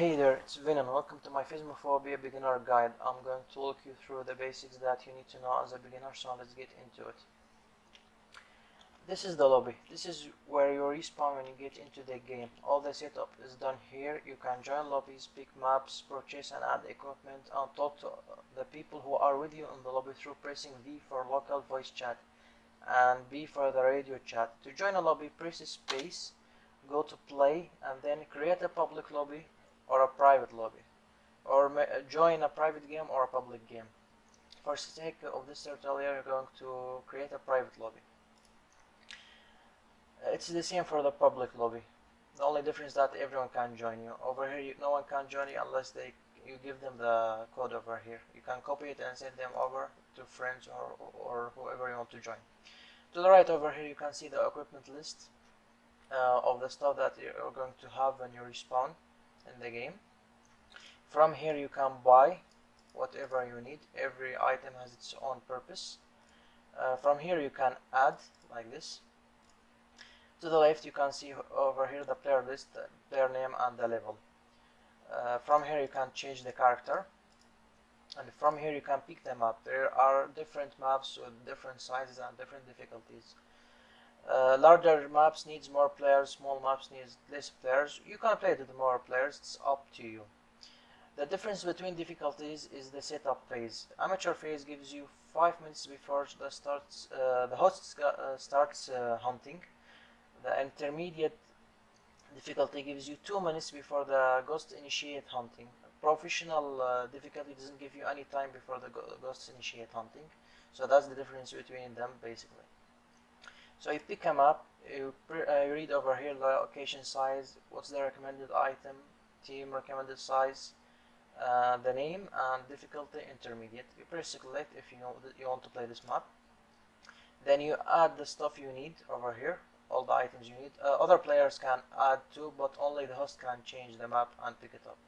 Hey there, it's Vin and welcome to my Phasmophobia Beginner guide. I'm going to walk you through the basics that you need to know as a beginner, so let's get into it. This is the lobby. This is where you respawn when you get into the game. All the setup is done here. You can join lobbies, pick maps, purchase and add equipment, and talk to the people who are with you in the lobby through pressing V for local voice chat and B for the radio chat. To join a lobby, press space, go to play, and then create a public lobby or a private lobby, or join a private game or a public game. For the sake of this tutorial, you're going to create a private lobby. It's the same for the public lobby. The only difference is that everyone can join you. Over here, no one can join you unless you give them the code over here. You can copy it and send them over to friends or whoever you want to join. To the right over here, you can see the equipment list of the stuff that you're going to have when you respawn in the game. From here you can buy whatever you need. Every item has its own purpose. From here you can add like this. To the left you can see over here the player list, the player name and the level. From here you can change the character, and from here you can pick the map. There are different maps with different sizes and different difficulties. Larger maps needs more players, small maps needs less players. You can play with more players, it's up to you. The difference between difficulties is the setup phase. Amateur phase gives you 5 minutes before the host starts hunting. The intermediate difficulty gives you 2 minutes before the ghost initiate hunting. Professional difficulty doesn't give you any time before the ghosts initiate hunting. So that's the difference between them basically. So you pick a map, you read over here the location size, what's the recommended item, team recommended size, the name and difficulty intermediate. You press select if you want to play this map. Then you add the stuff you need over here, all the items you need. Other players can add too, but only the host can change the map and pick it up.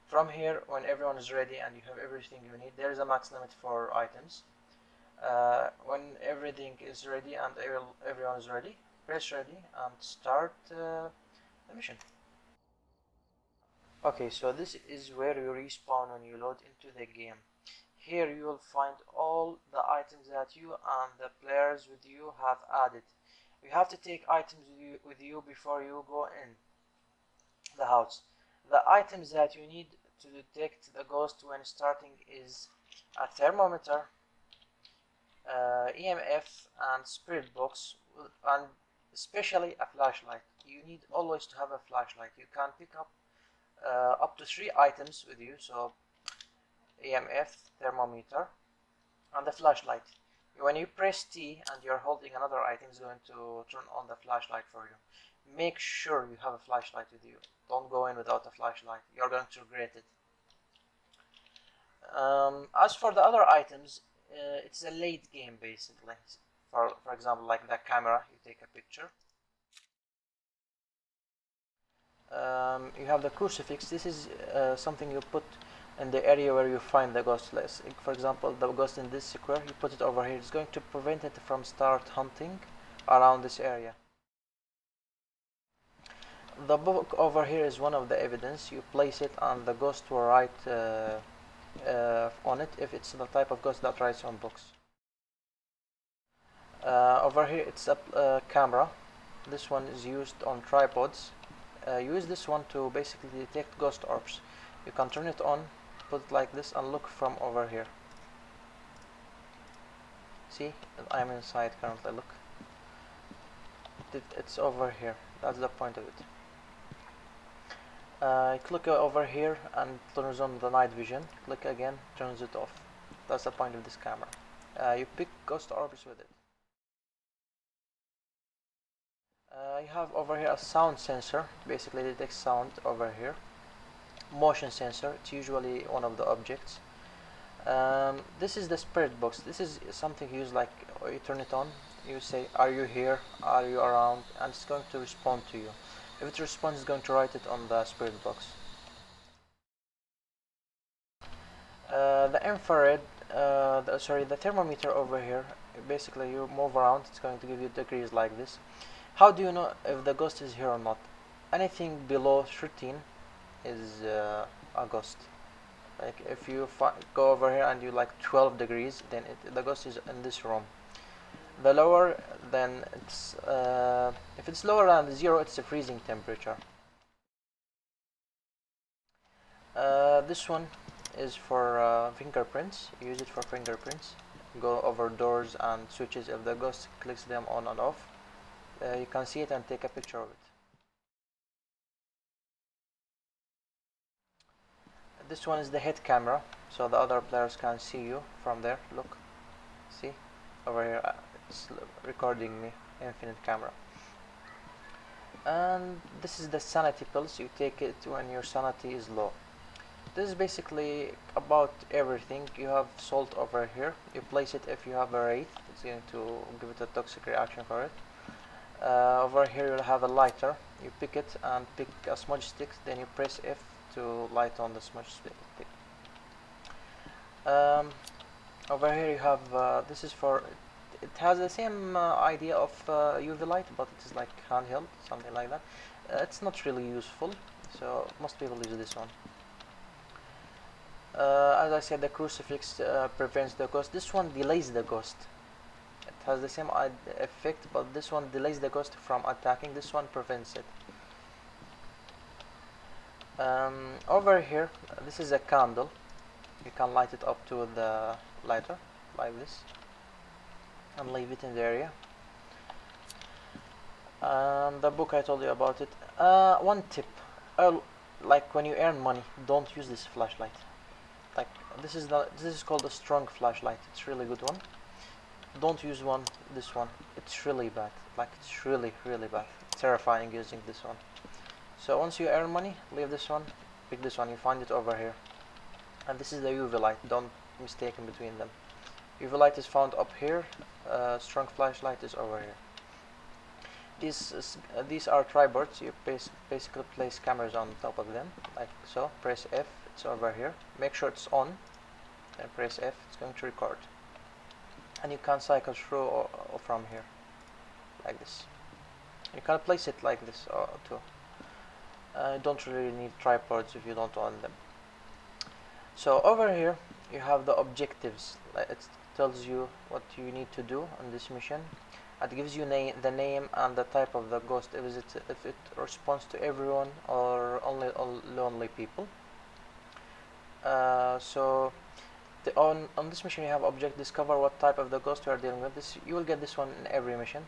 From here, when everyone is ready and you have everything you need, there is a max limit for items. When everything is ready and everyone is ready, press ready and start the mission. Okay, so this is where you respawn when you load into the game. Here you will find all the items that you and the players with you have added. You have to take items with you before you go in the house. The items that you need to detect the ghost when starting is a thermometer, EMF and spirit box, and especially a flashlight. You need always to have a flashlight. You can pick up to 3 items with you, so EMF, thermometer and the flashlight. When you press T and you're holding another item, it's going to turn on the flashlight for you. Make sure you have a flashlight with you. Don't go in without a flashlight, you're going to regret it. As for the other items, it's a late game basically. For example, like the camera, you take a picture. You have the crucifix. This is something you put in the area where you find the ghost. For example, the ghost in this square, you put it over here. It's going to prevent it from start hunting around this area. The book over here is one of the evidence. You place it and the ghost will write on it if it's the type of ghost that writes on books. Over here it's a camera. This one is used on tripods. Use this one to basically detect ghost orbs. You can turn it on, put it like this and look from over here. See, I'm inside currently, look. It's over here, that's the point of it. Click over here and turns on the night vision. Click again, turns it off. That's the point of this camera. You pick ghost orbs with it. You have over here a sound sensor, basically detects sound over here. Motion sensor, it's usually one of the objects. This is the spirit box. This is something you use, like you turn it on, you say are you here, are you around, and it's going to respond to you. If it responds, it's going to write it on the spirit box. The infrared, the thermometer over here, basically you move around, it's going to give you degrees like this. How do you know if the ghost is here or not? Anything below 13 is a ghost. Like if you go over here and you like 12 degrees, then the ghost is in this room. The lower, then it's if it's lower than 0, it's a freezing temperature. This one is for fingerprints. Use it for fingerprints. Go over doors and switches. If the ghost clicks them on and off, you can see it and take a picture of it. This one is the head camera, so the other players can see you from there. Look, see over here, it's recording me. Infinite camera. And this is the sanity pills. You take it when your sanity is low. This is basically about everything. You have salt over here. You place it if you have a wraith. It's going to give it a toxic reaction for it. Over here you'll have a lighter. You pick it and pick a smudge stick. Then you press F to light on the smudge stick. Over here you have this is for. It has the same idea of UV light, but it is like handheld, something like that. It's not really useful, so most people use this one. As I said, the crucifix prevents the ghost. This one delays the ghost. It has the same effect, but this one delays the ghost from attacking. This one prevents it. Over here, this is a candle. You can light it up to the lighter, like this, and leave it in the area. The book I told you about it. One tip, like when you earn money, don't use this flashlight. Like this is called a strong flashlight. It's really good one. Don't use this one. It's really bad. Like it's really bad. Terrifying using this one. So once you earn money, leave this one. Pick this one. You find it over here. And this is the UV light. Don't mistake in between them. UV light is found up here. Strong flashlight is over here. These are tripods. You basically place cameras on top of them, like so. Press F. It's over here. Make sure it's on. Then press F. It's going to record. And you can cycle through or from here, like this. You can place it like this too. You don't really need tripods if you don't want them. So over here you have the objectives. It tells you what you need to do on this mission. It gives you the name and the type of the ghost. If it responds to everyone or only lonely people. So on this mission you have object discover what type of the ghost you are dealing with. This you will get this one in every mission.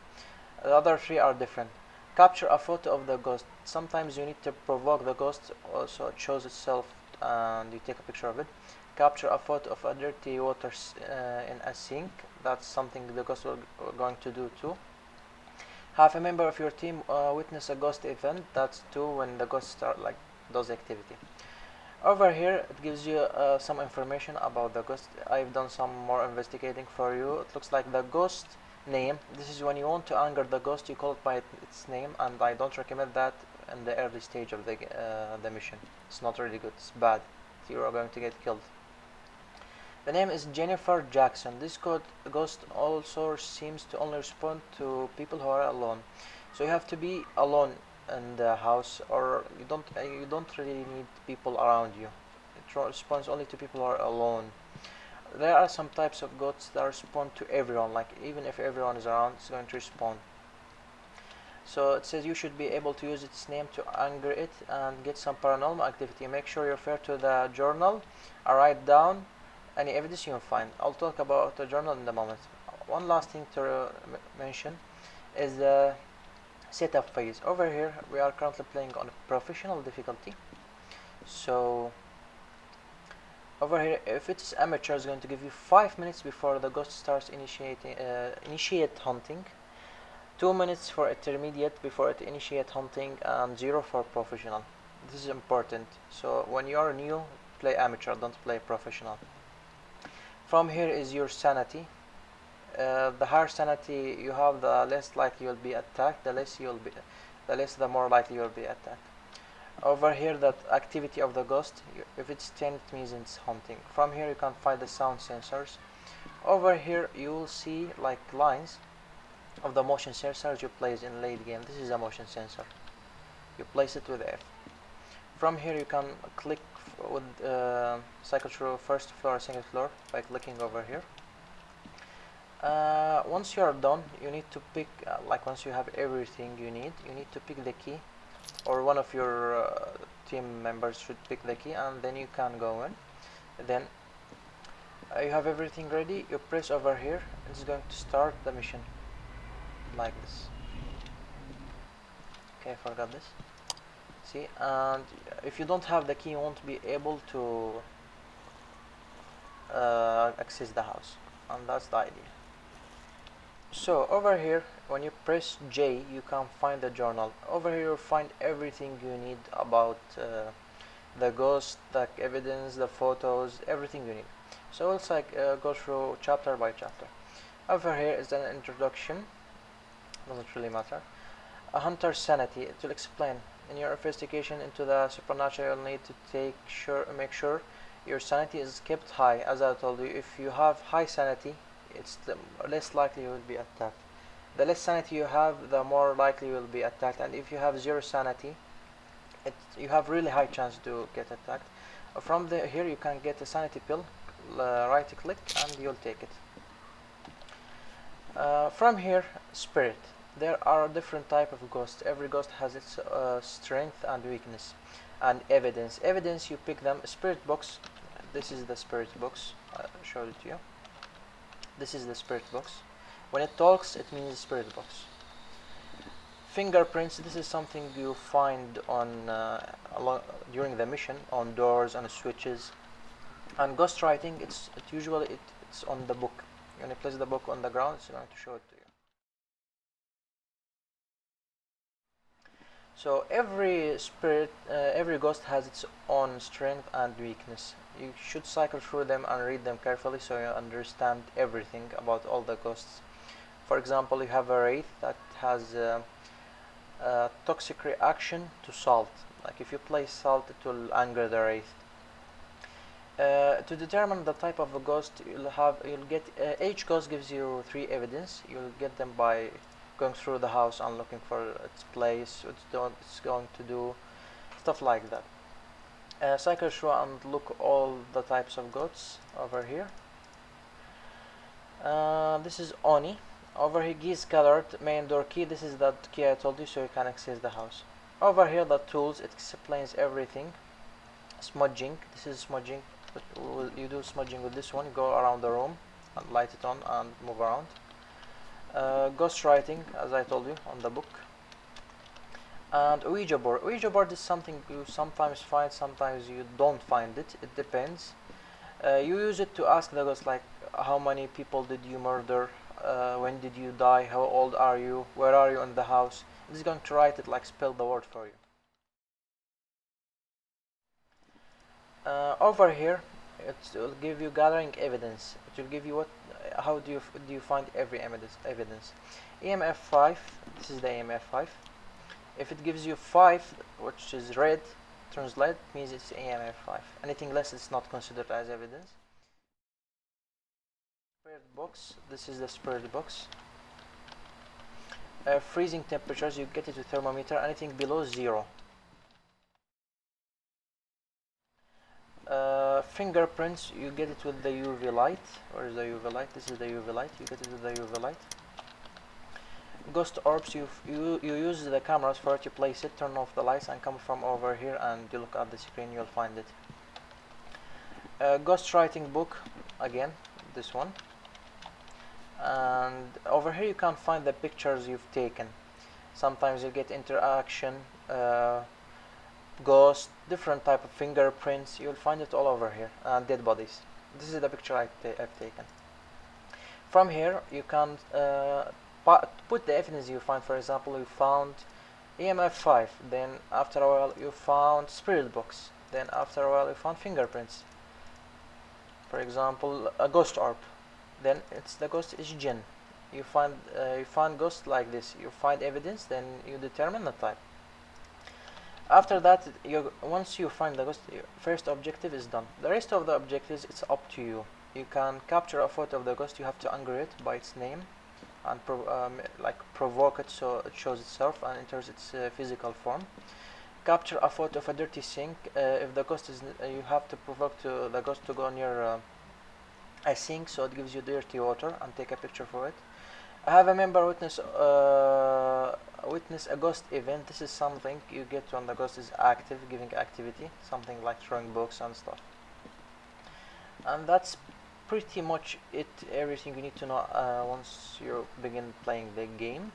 The other three are different. Capture a photo of the ghost. Sometimes you need to provoke the ghost, so it shows itself and you take a picture of it. Capture a photo of a dirty water in a sink. That's something the ghost will going to do too. Have a member of your team witness a ghost event. That's too when the ghost start like those activity. Over here it gives you some information about the ghost. I've done some more investigating for you. It looks like the ghost name. This is when you want to anger the ghost, you call it by its name, and I don't recommend that in the early stage of the mission. It's not really good. It's bad. You are going to get killed. The name is Jennifer Jackson. This ghost also seems to only respond to people who are alone. So you have to be alone in the house, or you don't really need people around you. It responds only to people who are alone. There are some types of ghosts that respond to everyone, like even if everyone is around, it's going to respond. So it says you should be able to use its name to anger it and get some paranormal activity. Make sure you refer to the journal or write down any evidence you find. I'll talk about the journal in a moment. One last thing to mention is the setup phase. Over here we are currently playing on a professional difficulty. So over here, if it's amateur, it's going to give you 5 minutes before the ghost starts initiate hunting, 2 minutes for intermediate before it initiate hunting, and 0 for professional. This is important. So when you are new, play amateur, don't play professional. From here is your sanity. The higher sanity you have, the less likely you'll be attacked. The more likely you'll be attacked. Over here, that activity of the ghost, if it's 10, it means it's hunting. From here you can find the sound sensors. Over here you will see like lines of the motion sensors you place in late game. This is a motion sensor. You place it with F. From here you can click with cycle through first floor or second floor by clicking over here. Once you are done, you need to pick, like once you have everything you need to pick the key, or one of your team members should pick the key, and then you can go in. Then you have everything ready, you press over here, it's going to start the mission like this. Okay, I forgot this. See, and if you don't have the key, you won't be able to access the house, and that's the idea. So over here, when you press J, you can find the journal. Over here you'll find everything you need about the ghost, the evidence, the photos, everything you need. So it's like go through chapter by chapter. Over here is an introduction, doesn't really matter. A hunter's sanity, it will explain. In your investigation into the supernatural, you'll need to make sure your sanity is kept high. As I told you, if you have high sanity, it's the less likely you will be attacked. The less sanity you have, the more likely you will be attacked. And if you have zero sanity, you have really high chance to get attacked. From here you can get a sanity pill, right click, and you'll take it. From here, spirit. There are different type of ghosts. Every ghost has its strength and weakness. And evidence. Evidence, you pick them. Spirit box. This is the spirit box. I showed it to you. This is the spirit box. When it talks, it means spirit box. Fingerprints. This is something you find on during the mission, on doors, on switches. And ghostwriting, it's on the book. When you place the book on the ground, it's going to show it to you. So every ghost has its own strength and weakness. You should cycle through them and read them carefully so you understand everything about all the ghosts. For example, you have a wraith that has a toxic reaction to salt. Like if you place salt, it will anger the wraith. To determine the type of a ghost, each ghost gives you 3 evidence. You'll get them by going through the house and looking for its place, what it's going to do, stuff like that. Cycle through and look all the types of ghosts over here. This is Oni. Over here, geese colored main door key. This is that key I told you, so you can access the house. Over here, the tools, it explains everything. Smudging. This is smudging. But you do smudging with this one. You go around the room and light it on and move around. Ghostwriting, as I told you, on the book. And Ouija board. Ouija board is something you sometimes find, sometimes you don't find it. It depends. You use it to ask the ghost, like, how many people did you murder? When did you die? How old are you? Where are you in the house? It is going to write it, like spell the word for you. Over here, it will give you gathering evidence. It will give you how do you find every evidence. EMF 5. This is the EMF 5. If it gives you 5, which is red, translate, means it's EMF 5. Anything less, it's not considered as evidence. Spirit box. This is the spirit box. Freezing temperatures, you get it with thermometer. Anything below 0. Fingerprints, you get it with the UV light. Where is the UV light? This is the UV light. You get it with the UV light. Ghost orbs, you use the cameras for it to place it, turn off the lights and come from over here and you look at the screen, you'll find it. Ghostwriting book, again, this one. And over here you can find the pictures you've taken. Sometimes you get interaction, ghost, different type of fingerprints. You'll find it all over here. And dead bodies. This is the picture I've taken. From here you can put the evidence you find. For example, you found EMF 5, then after a while you found spirit box, then after a while you found fingerprints. For example, a ghost orb, then the ghost is jinn. You find ghosts like this. You find evidence, then you determine the type. After that, once you find the ghost, your first objective is done. The rest of the objectives, it's up to you. You can capture a photo of the ghost. You have to anger it by its name and provoke it so it shows itself and enters its physical form. Capture a photo of a dirty sink. If the ghost is, you have to provoke the ghost to go near a sink, so it gives you dirty water, and take a picture for it. Have a member witness a ghost event. This is something you get when the ghost is active, giving activity, something like throwing books and stuff. And that's pretty much it. Everything you need to know once you begin playing the game.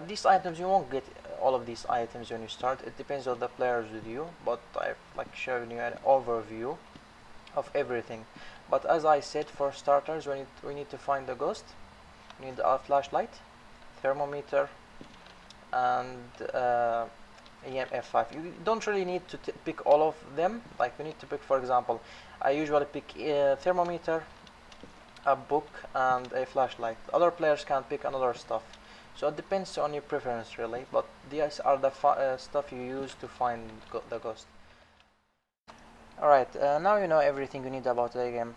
These items, you won't get all of these items when you start. It depends on the players with you, but I've like shown you an overview of everything. But as I said, for starters, we need to find the ghost. We need a flashlight, thermometer, and EMF5. You don't really need to pick all of them. Like, you need to pick, for example, I usually pick thermometer, a book, and a flashlight. Other players can pick another stuff. So it depends on your preference, really. But these are the stuff you use to find the ghost. Alright, now you know everything you need about the game.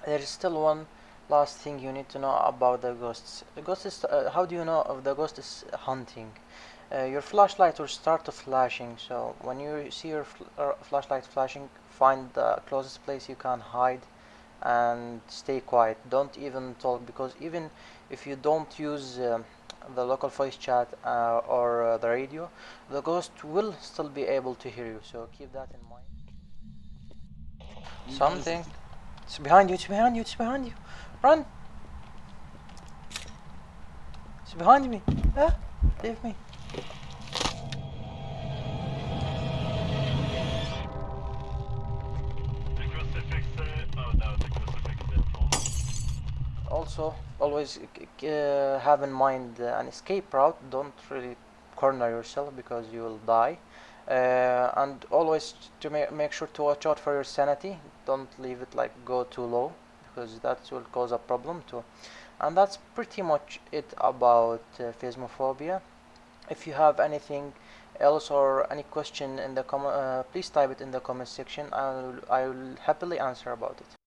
There is still one last thing you need to know about the ghosts. The ghost is, how do you know if the ghost is hunting? Your flashlight will start to flashing, so when you see your flashlight flashing, find the closest place you can hide and stay quiet. Don't even talk, because even if you don't use the local voice chat or the radio, the ghost will still be able to hear you, so keep that in mind. Something. It's behind you, it's behind you, it's behind you. Run! It's behind me. Ah, leave me. Also, always have in mind an escape route. Don't really corner yourself, because you will die. And always to make sure to watch out for your sanity. Don't leave it like go too low, because that will cause a problem too. And that's pretty much it about Phasmophobia. If you have anything else or any question in the please type it in the comment section. I will happily answer about it.